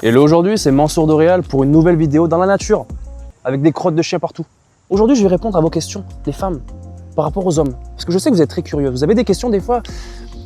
Et là aujourd'hui, c'est Mansour Doréal pour une nouvelle vidéo dans la nature, avec des crottes de chiens partout. Aujourd'hui, je vais répondre à vos questions, les femmes, par rapport aux hommes. Parce que je sais que vous êtes très curieux. Vous avez des questions des fois,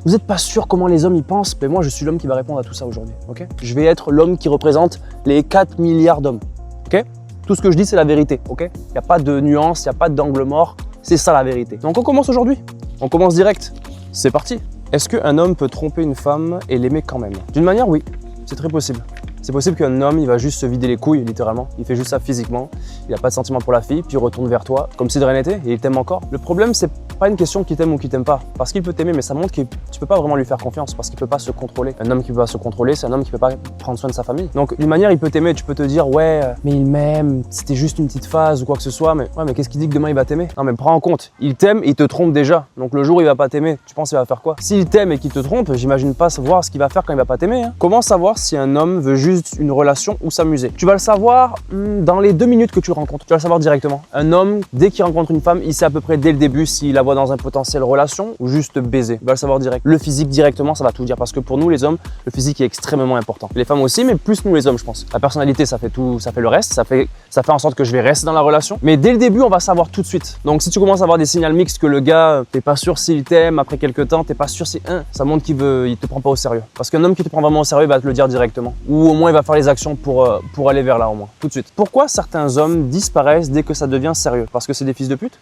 vous n'êtes pas sûr comment les hommes y pensent, mais moi je suis l'homme qui va répondre à tout ça aujourd'hui. Okay, je vais être l'homme qui représente les 4 milliards d'hommes. Okay, tout ce que je dis, c'est la vérité. Okay, il n'y a pas de nuance, il n'y a pas d'angle mort, c'est ça la vérité. Donc on commence aujourd'hui. On commence direct. C'est parti. Est-ce qu'un homme peut tromper une femme et l'aimer quand même? D'une manière, oui. C'est très possible. C'est possible qu'un homme, il va juste se vider les couilles, littéralement. Il fait juste ça physiquement. Il n'a pas de sentiment pour la fille, puis il retourne vers toi, comme si de rien n'était, et il t'aime encore. Le problème, c'est pas une question qui t'aime ou qui t'aime pas. Parce qu'il peut t'aimer, mais ça montre que tu peux pas vraiment lui faire confiance, parce qu'il peut pas se contrôler. Un homme qui peut pas se contrôler, c'est un homme qui peut pas prendre soin de sa famille. Donc, d'une manière, il peut t'aimer, tu peux te dire, ouais, mais il m'aime, c'était juste une petite phase ou quoi que ce soit, mais ouais, mais qu'est-ce qui dit que demain il va t'aimer? Non, mais prends en compte, il t'aime, il te trompe déjà. Donc, le jour où il va pas t'aimer, tu penses qu'il va faire quoi? S'il t'aime et qu'il te trompe, j'imagine pas savoir ce qu'il va faire quand il va pas t'aimer. Comment savoir si un homme veut juste une relation ou s'amuser? Tu vas le savoir dans les 2 minutes que tu le rencontres. Tu vas le savoir directement. Un homme, dès qu'il rencontre une femme, il sait à peu près dès le début s'il la voit dans un potentiel relation ou juste baiser. Il va le savoir direct. Le physique directement, ça va tout dire parce que pour nous les hommes, le physique est extrêmement important. Les femmes aussi, mais plus nous les hommes, je pense. La personnalité, ça fait tout, ça fait le reste, ça fait en sorte que je vais rester dans la relation. Mais dès le début, on va savoir tout de suite. Donc si tu commences à avoir des signaux mixtes que le gars, t'es pas sûr s'il t'aime, après quelques temps, t'es pas sûr si ça montre qu'il te prend pas au sérieux. Parce qu'un homme qui te prend vraiment au sérieux, il va te le dire directement. Ou au moins il va faire les actions pour aller vers là au moins, tout de suite. Pourquoi certains hommes disparaissent dès que ça devient sérieux? Parce que c'est des fils de pute?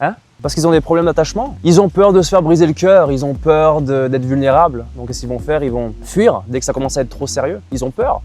Hein? Parce qu'ils ont des problèmes d'attachement? Ils ont peur de se faire briser le cœur, ils ont peur d'être vulnérables. Donc qu'est-ce qu'ils vont faire? Ils vont fuir dès que ça commence à être trop sérieux. Ils ont peur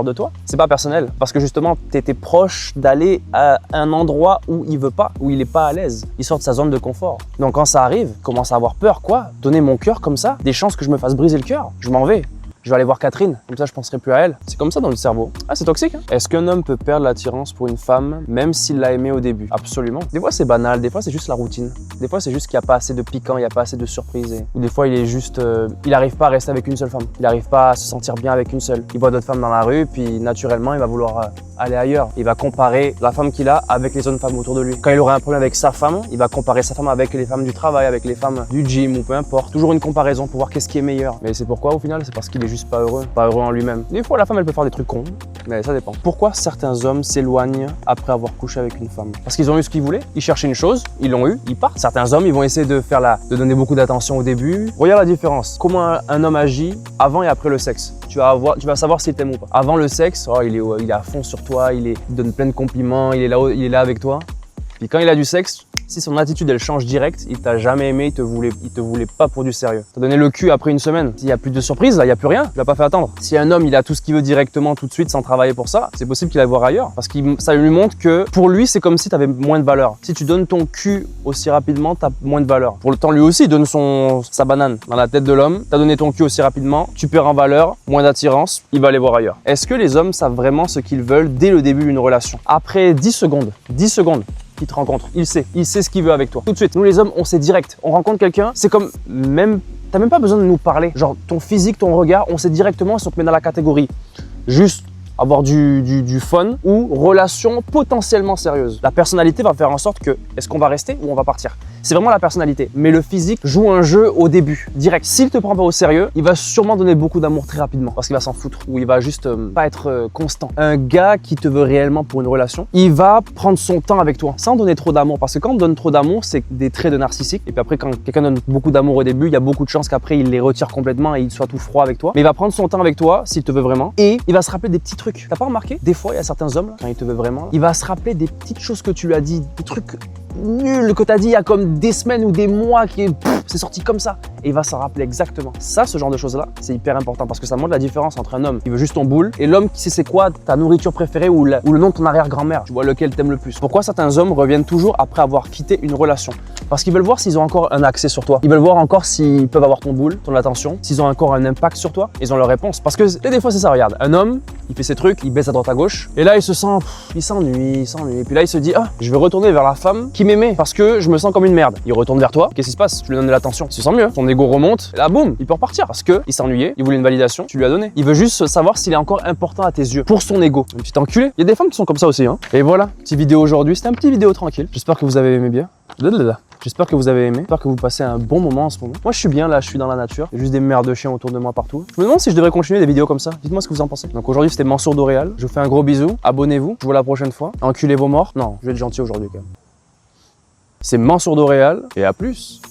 de toi. C'est pas personnel, parce que justement, t'étais proche d'aller à un endroit où il veut pas, où il est pas à l'aise. Il sort de sa zone de confort. Donc quand ça arrive, il commence à avoir peur, quoi? Donner mon cœur comme ça? Des chances que je me fasse briser le cœur? Je m'en vais. Je vais aller voir Catherine, comme ça je penserai plus à elle. C'est comme ça dans le cerveau. Ah, c'est toxique, hein? Est-ce qu'un homme peut perdre l'attirance pour une femme, même s'il l'a aimée au début? Absolument. Des fois c'est banal, des fois c'est juste la routine. Des fois c'est juste qu'il n'y a pas assez de piquant, il n'y a pas assez de surprise. Ou des fois il est juste, il n'arrive pas à rester avec une seule femme. Il n'arrive pas à se sentir bien avec une seule. Il voit d'autres femmes dans la rue, puis naturellement il va vouloir aller ailleurs. Il va comparer la femme qu'il a avec les autres femmes autour de lui. Quand il aura un problème avec sa femme, il va comparer sa femme avec les femmes du travail, avec les femmes du gym ou peu importe. Toujours une comparaison pour voir qu'est-ce qui est meilleur. Mais c'est pourquoi au final? C'est parce qu'il est juste pas heureux en lui-même. Des fois la femme elle peut faire des trucs cons, mais ça dépend. Pourquoi certains hommes s'éloignent après avoir couché avec une femme? Parce qu'ils ont eu ce qu'ils voulaient, ils cherchaient une chose, ils l'ont eu, ils partent. Certains hommes ils vont essayer de donner beaucoup d'attention au début. Regarde la différence. Comment un homme agit avant et après le sexe. Tu vas savoir s'il t'aime ou pas. Avant le sexe, oh, il est à fond sur toi, il donne plein de compliments, il est là avec toi. Puis quand il a du sexe, si son attitude elle change direct, il t'a jamais aimé, il te voulait pas pour du sérieux. T'as donné le cul après une semaine. S'il y a plus de surprise, là il y a plus rien, tu l'as pas fait attendre. Si un homme il a tout ce qu'il veut directement tout de suite sans travailler pour ça, c'est possible qu'il aille voir ailleurs. Parce que ça lui montre que pour lui c'est comme si tu avais moins de valeur. Si tu donnes ton cul aussi rapidement, tu as moins de valeur. Pour le temps lui aussi il donne sa banane dans la tête de l'homme. Tu as donné ton cul aussi rapidement, tu perds en valeur, moins d'attirance, il va aller voir ailleurs. Est-ce que les hommes savent vraiment ce qu'ils veulent dès le début d'une relation? Après 10 secondes, qui te rencontre, il sait ce qu'il veut avec toi. Tout de suite, nous les hommes, on sait direct. On rencontre quelqu'un, c'est comme t'as même pas besoin de nous parler. Genre ton physique, ton regard, on sait directement si on te met dans la catégorie juste avoir du fun ou relation potentiellement sérieuse. La personnalité va faire en sorte que est-ce qu'on va rester ou on va partir? C'est vraiment la personnalité. Mais le physique joue un jeu au début, direct. S'il te prend pas au sérieux, il va sûrement donner beaucoup d'amour très rapidement parce qu'il va s'en foutre ou il va juste pas être constant. Un gars qui te veut réellement pour une relation, il va prendre son temps avec toi sans donner trop d'amour parce que quand on donne trop d'amour, c'est des traits de narcissique. Et puis après, quand quelqu'un donne beaucoup d'amour au début, il y a beaucoup de chances qu'après il les retire complètement et il soit tout froid avec toi. Mais il va prendre son temps avec toi s'il te veut vraiment et il va se rappeler des petits trucs. T'as pas remarqué? Des fois, il y a certains hommes, là, quand il te veut vraiment, il va se rappeler des petites choses que tu lui as dit, des trucs nuls que tu as dit il y a comme des semaines ou des mois c'est sorti comme ça. Et il va s'en rappeler exactement. Ça, ce genre de choses-là, c'est hyper important parce que ça montre la différence entre un homme qui veut juste ton boule et l'homme qui sait c'est quoi ta nourriture préférée ou le nom de ton arrière-grand-mère. Tu vois lequel t'aimes le plus. Pourquoi certains hommes reviennent toujours après avoir quitté une relation? Parce qu'ils veulent voir s'ils ont encore un accès sur toi. Ils veulent voir encore s'ils peuvent avoir ton boule, ton attention, s'ils ont encore un impact sur toi. Ils ont leur réponse. Parce que des fois, c'est ça, regarde. Un homme, il fait ses trucs, il baisse à droite à gauche et là, il se sent, il s'ennuie. Puis là, il se dit, ah, je vais retourner vers la femme qu'il m'aimait parce que je me sens comme une merde. Il retourne vers toi, qu'est-ce qui se passe? Tu lui donnes de l'attention, il se sent mieux. Son ego remonte, et là boum, il peut repartir parce que il s'ennuyait, il voulait une validation, tu lui as donné. Il veut juste savoir s'il est encore important à tes yeux pour son ego. Un petit enculé. Il y a des femmes qui sont comme ça aussi, hein. Et voilà, petite vidéo aujourd'hui, c'était un petit vidéo tranquille. J'espère que vous avez aimé bien. J'espère que vous avez aimé, j'espère que vous passez un bon moment en ce moment. Moi je suis bien là, je suis dans la nature, il y a juste des merdes de chiens autour de moi partout. Je me demande si je devrais continuer des vidéos comme ça, dites-moi ce que vous en pensez. Donc aujourd'hui c'était Mansour d'Oréal, je vous fais un gros bisou, abonnez-vous, je vous vois la prochaine fois. Enculez vos morts, non, je vais être gentil aujourd'hui quand même. C'est Mansour d'Oréal et à plus.